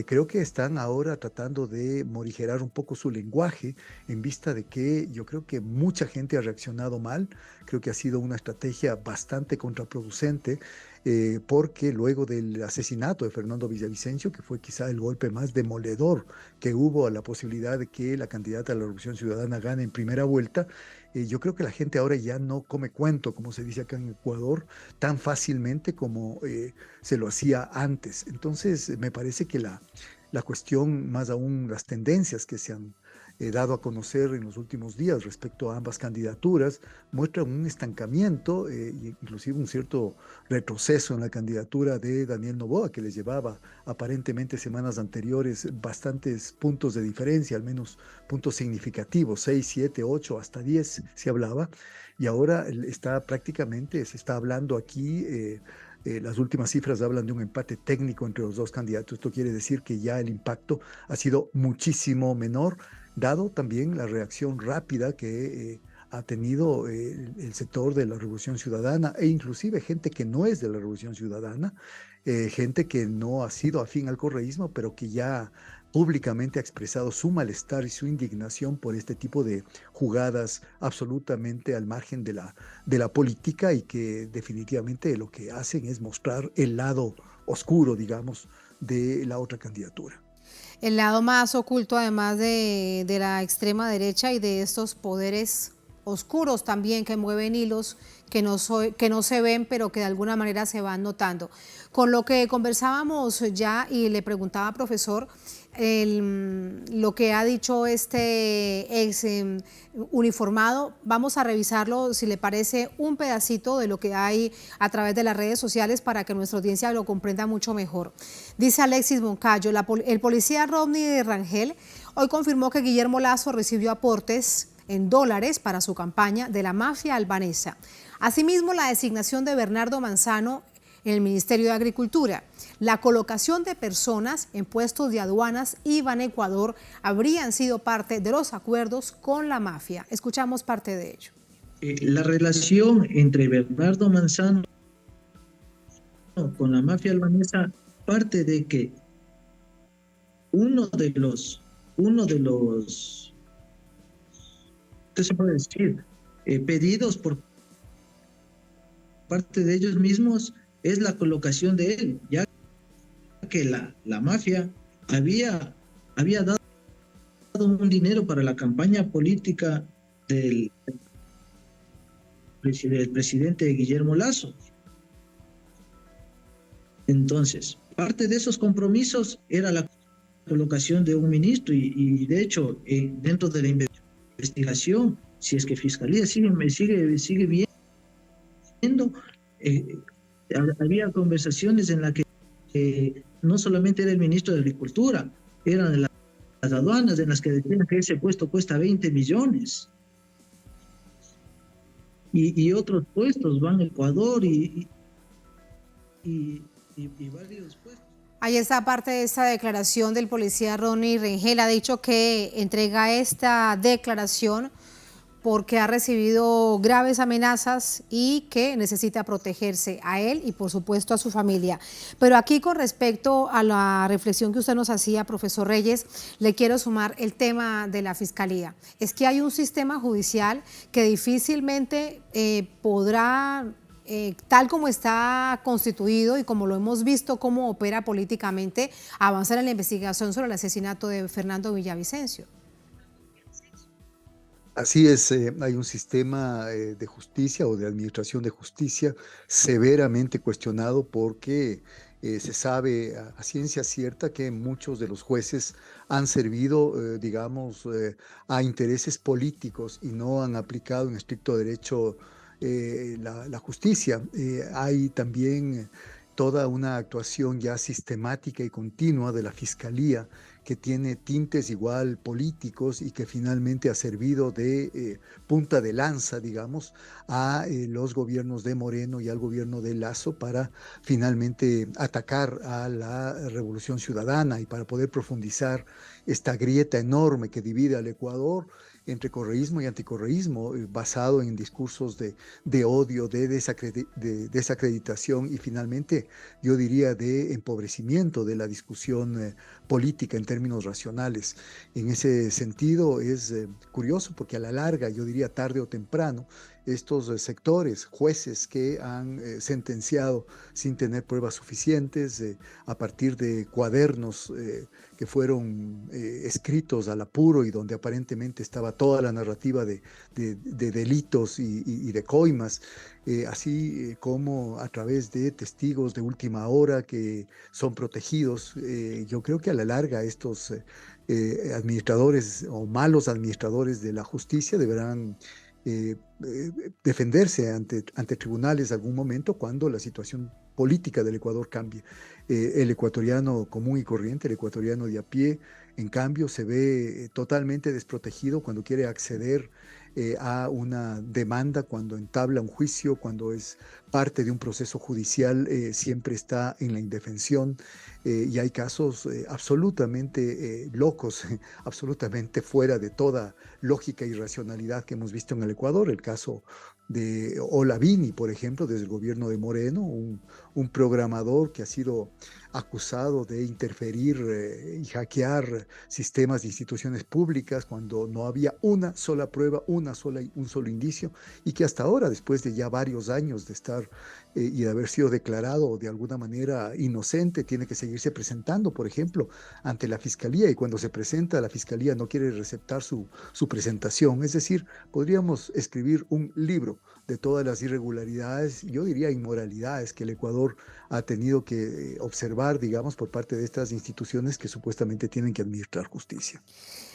creo que están ahora tratando de morigerar un poco su lenguaje en vista de que yo creo que mucha gente ha reaccionado mal. Creo que ha sido una estrategia bastante contraproducente, porque luego del asesinato de Fernando Villavicencio, que fue quizá el golpe más demoledor que hubo a la posibilidad de que la candidata de la Revolución Ciudadana gane en primera vuelta, yo creo que la gente ahora ya no come cuento, como se dice acá en Ecuador, tan fácilmente como se lo hacía antes. Entonces, me parece que la cuestión, más aún las tendencias que se han dado a conocer en los últimos días respecto a ambas candidaturas, muestran un estancamiento, inclusive un cierto retroceso en la candidatura de Daniel Noboa, que les llevaba aparentemente semanas anteriores bastantes puntos de diferencia, al menos puntos significativos, 6, 7, 8, hasta 10 se hablaba, y ahora está prácticamente, se está hablando aquí, las últimas cifras hablan de un empate técnico entre los dos candidatos. Esto quiere decir que ya el impacto ha sido muchísimo menor, dado también la reacción rápida que ha tenido el sector de la Revolución Ciudadana, e inclusive gente que no es de la Revolución Ciudadana, gente que no ha sido afín al correísmo, pero que ya públicamente ha expresado su malestar y su indignación por este tipo de jugadas absolutamente al margen de la política, y que definitivamente lo que hacen es mostrar el lado oscuro, digamos, de la otra candidatura. El lado más oculto, además de la extrema derecha y de estos poderes oscuros también que mueven hilos que no se ven, pero que de alguna manera se van notando. Con lo que conversábamos ya, y le preguntaba, profesor, lo que ha dicho este ex uniformado, vamos a revisarlo, si le parece, un pedacito de lo que hay a través de las redes sociales para que nuestra audiencia lo comprenda mucho mejor. Dice Alexis Moncayo: el policía Rodney Rangel hoy confirmó que Guillermo Lasso recibió aportes en dólares para su campaña de la mafia albanesa. Asimismo, la designación de Bernardo Manzano en el Ministerio de Agricultura, la colocación de personas en puestos de aduanas y Banecuador habrían sido parte de los acuerdos con la mafia. Escuchamos parte de ello. La relación entre Bernardo Manzano con la mafia albanesa parte de que uno de los ¿qué se puede decir? Pedidos por parte de ellos mismos es la colocación de él, ya que la mafia había dado un dinero para la campaña política del presidente Guillermo Lasso. Entonces, parte de esos compromisos era la colocación de un ministro, y de hecho, dentro de la investigación, si es que Fiscalía sigue viendo, había conversaciones en las que no solamente era el ministro de Agricultura, eran las aduanas en las que decían que ese puesto cuesta 20 millones. Y otros puestos van a Ecuador y varios puestos. Ahí está parte de esta declaración del policía Rodney Rangel. Ha dicho que entrega esta declaración porque ha recibido graves amenazas y que necesita protegerse a él y por supuesto a su familia. Pero aquí, con respecto a la reflexión que usted nos hacía, profesor Reyes, le quiero sumar el tema de la Fiscalía. Es que hay un sistema judicial que difícilmente podrá, tal como está constituido y como lo hemos visto cómo opera políticamente, avanzar en la investigación sobre el asesinato de Fernando Villavicencio. Así es, hay un sistema de justicia o de administración de justicia severamente cuestionado, porque se sabe a ciencia cierta que muchos de los jueces han servido, digamos, a intereses políticos y no han aplicado en estricto derecho la justicia. Hay también toda una actuación ya sistemática y continua de la Fiscalía que tiene tintes igual políticos y que finalmente ha servido de punta de lanza, digamos, a los gobiernos de Moreno y al gobierno de Lasso para finalmente atacar a la Revolución Ciudadana y para poder profundizar esta grieta enorme que divide al Ecuador entre correísmo y anticorreísmo, basado en discursos de odio, de desacreditación y finalmente, yo diría, de empobrecimiento de la discusión política en términos racionales. En ese sentido es curioso porque a la larga, yo diría tarde o temprano, estos sectores, jueces que han sentenciado sin tener pruebas suficientes, a partir de cuadernos que fueron escritos al apuro y donde aparentemente estaba toda la narrativa de delitos y de coimas, así como a través de testigos de última hora que son protegidos. Yo creo que a la larga estos administradores o malos administradores de la justicia deberán defenderse ante tribunales algún momento cuando la situación política del Ecuador cambie. El ecuatoriano común y corriente, el ecuatoriano de a pie, en cambio, se ve totalmente desprotegido cuando quiere acceder a una demanda, cuando entabla un juicio, cuando es parte de un proceso judicial, siempre está en la indefensión y hay casos absolutamente locos, absolutamente fuera de toda lógica y racionalidad que hemos visto en el Ecuador. El caso de Olavini, por ejemplo, desde el gobierno de Moreno, un programador que ha sido acusado de interferir y hackear sistemas de instituciones públicas cuando no había una sola prueba, un solo indicio, y que hasta ahora, después de ya varios años de estar y de haber sido declarado de alguna manera inocente, tiene que seguirse presentando, por ejemplo, ante la fiscalía, y cuando se presenta, la fiscalía no quiere receptar su presentación. Es decir, podríamos escribir un libro de todas las irregularidades, yo diría inmoralidades que el Ecuador ha tenido que observar, digamos, por parte de estas instituciones que supuestamente tienen que administrar justicia.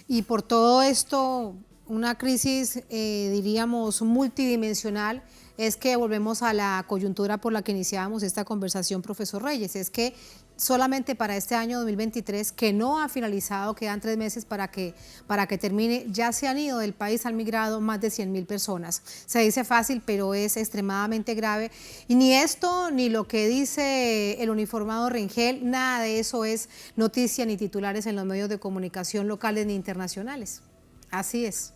Y por todo esto, una crisis, diríamos, multidimensional, es que volvemos a la coyuntura por la que iniciábamos esta conversación, profesor Reyes, es que solamente para este año 2023, que no ha finalizado, quedan 3 meses para que termine, ya se han ido del país, han migrado más de 100.000 personas. Se dice fácil, pero es extremadamente grave. Y ni esto, ni lo que dice el uniformado Rengel, nada de eso es noticia ni titulares en los medios de comunicación locales ni internacionales. Así es.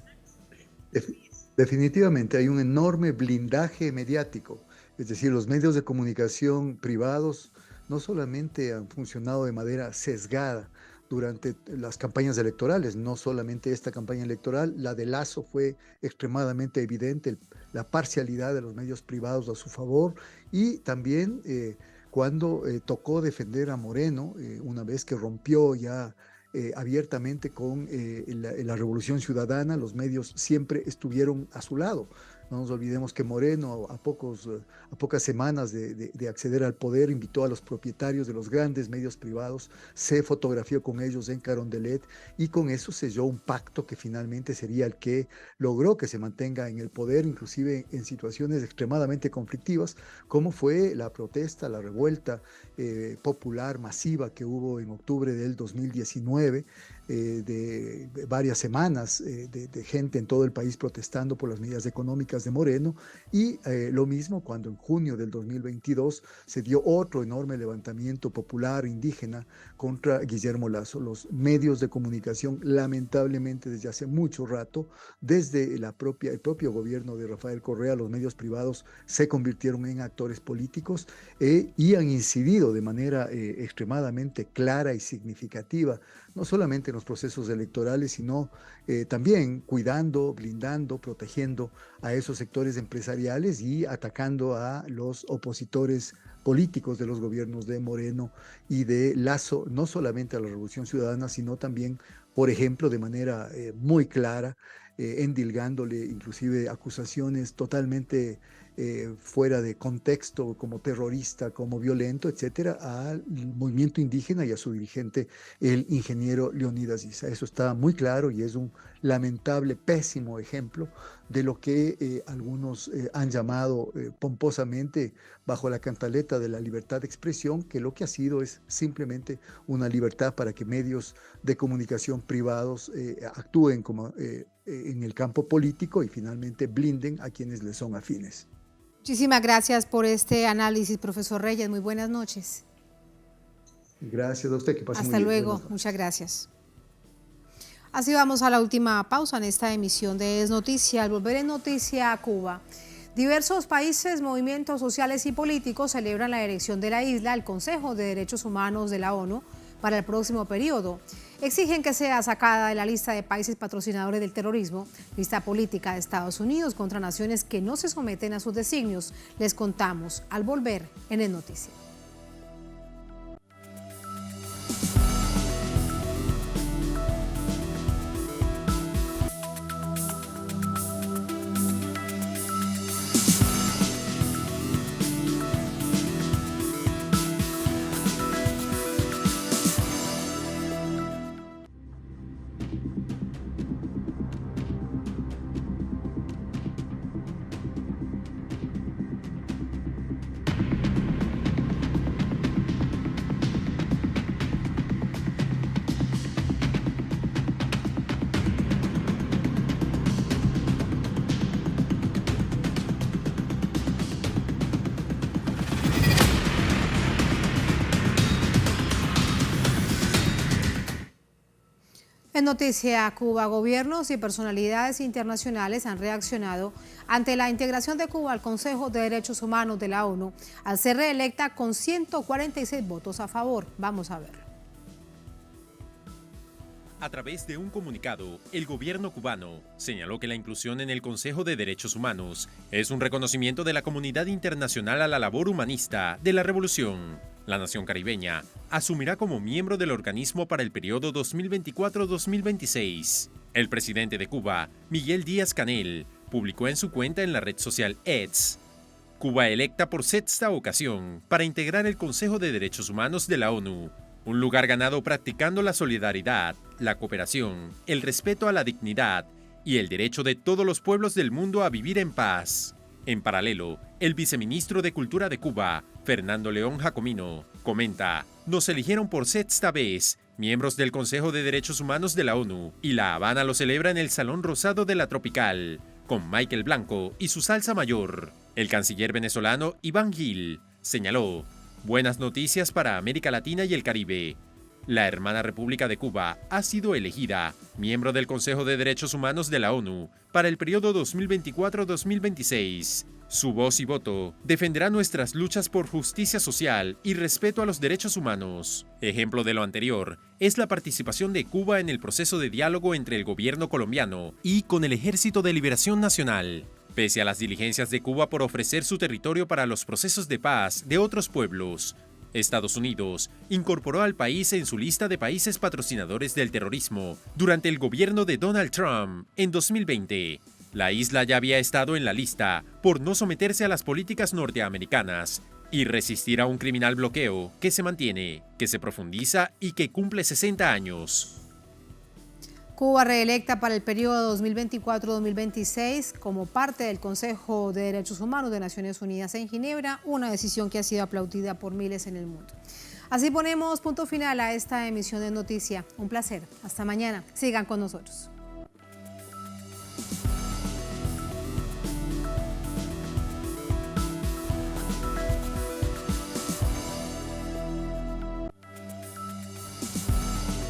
Definitivamente hay un enorme blindaje mediático, es decir, los medios de comunicación privados no solamente han funcionado de manera sesgada durante las campañas electorales, no solamente esta campaña electoral, la de Lasso fue extremadamente evidente, la parcialidad de los medios privados a su favor, y también cuando tocó defender a Moreno, una vez que rompió ya abiertamente con la Revolución Ciudadana, los medios siempre estuvieron a su lado. No nos olvidemos que Moreno, a pocas semanas de acceder al poder, invitó a los propietarios de los grandes medios privados, se fotografió con ellos en Carondelet y con eso selló un pacto que finalmente sería el que logró que se mantenga en el poder, inclusive en situaciones extremadamente conflictivas, como fue la protesta, la revuelta popular masiva que hubo en octubre del 2019, de varias semanas de gente en todo el país protestando por las medidas económicas de Moreno, y lo mismo cuando en junio del 2022 se dio otro enorme levantamiento popular indígena contra Guillermo Lasso. Los medios de comunicación, lamentablemente desde hace mucho rato, desde el propio gobierno de Rafael Correa, los medios privados se convirtieron en actores políticos y han incidido de manera extremadamente clara y significativa, no solamente en los procesos electorales, sino también cuidando, blindando, protegiendo a esos sectores empresariales y atacando a los opositores políticos de los gobiernos de Moreno y de Lasso, no solamente a la Revolución Ciudadana, sino también, por ejemplo, de manera muy clara, endilgándole inclusive acusaciones totalmente fuera de contexto, como terrorista, como violento, etcétera, al movimiento indígena y a su dirigente, el ingeniero Leonidas Issa. Eso está muy claro y es un lamentable, pésimo ejemplo de lo que algunos han llamado pomposamente bajo la cantaleta de la libertad de expresión, que lo que ha sido es simplemente una libertad para que medios de comunicación privados actúen como en el campo político y finalmente blinden a quienes les son afines. Muchísimas gracias por este análisis, profesor Reyes. Muy buenas noches. Gracias a usted, que pase muy bien. Hasta luego, muchas gracias. Así vamos a la última pausa en esta emisión de Es Noticia. Al volver en Noticia a Cuba, diversos países, movimientos sociales y políticos celebran la elección de la isla al Consejo de Derechos Humanos de la ONU para el próximo periodo. Exigen que sea sacada de la lista de países patrocinadores del terrorismo, lista política de Estados Unidos contra naciones que no se someten a sus designios. Les contamos al volver en Es Noticia. En Noticia Cuba, gobiernos y personalidades internacionales han reaccionado ante la integración de Cuba al Consejo de Derechos Humanos de la ONU al ser reelecta con 146 votos a favor. Vamos a verlo. A través de un comunicado, el gobierno cubano señaló que la inclusión en el Consejo de Derechos Humanos es un reconocimiento de la comunidad internacional a la labor humanista de la revolución. La nación caribeña asumirá como miembro del organismo para el periodo 2024-2026. El presidente de Cuba, Miguel Díaz-Canel, publicó en su cuenta en la red social X: Cuba electa por sexta ocasión para integrar el Consejo de Derechos Humanos de la ONU, un lugar ganado practicando la solidaridad, la cooperación, el respeto a la dignidad y el derecho de todos los pueblos del mundo a vivir en paz. En paralelo, el viceministro de Cultura de Cuba, Fernando León Jacomino, comenta: nos eligieron por sexta vez miembros del Consejo de Derechos Humanos de la ONU y La Habana lo celebra en el Salón Rosado de la Tropical, con Michael Blanco y su salsa mayor. El canciller venezolano Iván Gil señaló: buenas noticias para América Latina y el Caribe. La hermana República de Cuba ha sido elegida miembro del Consejo de Derechos Humanos de la ONU para el periodo 2024-2026. Su voz y voto defenderá nuestras luchas por justicia social y respeto a los derechos humanos. Ejemplo de lo anterior es la participación de Cuba en el proceso de diálogo entre el gobierno colombiano y con el Ejército de Liberación Nacional. Pese a las diligencias de Cuba por ofrecer su territorio para los procesos de paz de otros pueblos, Estados Unidos incorporó al país en su lista de países patrocinadores del terrorismo durante el gobierno de Donald Trump en 2020. La isla ya había estado en la lista por no someterse a las políticas norteamericanas y resistir a un criminal bloqueo que se mantiene, que se profundiza y que cumple 60 años. Cuba reelecta para el periodo 2024-2026 como parte del Consejo de Derechos Humanos de Naciones Unidas en Ginebra, una decisión que ha sido aplaudida por miles en el mundo. Así ponemos punto final a esta emisión de Noticia. Un placer. Hasta mañana. Sigan con nosotros.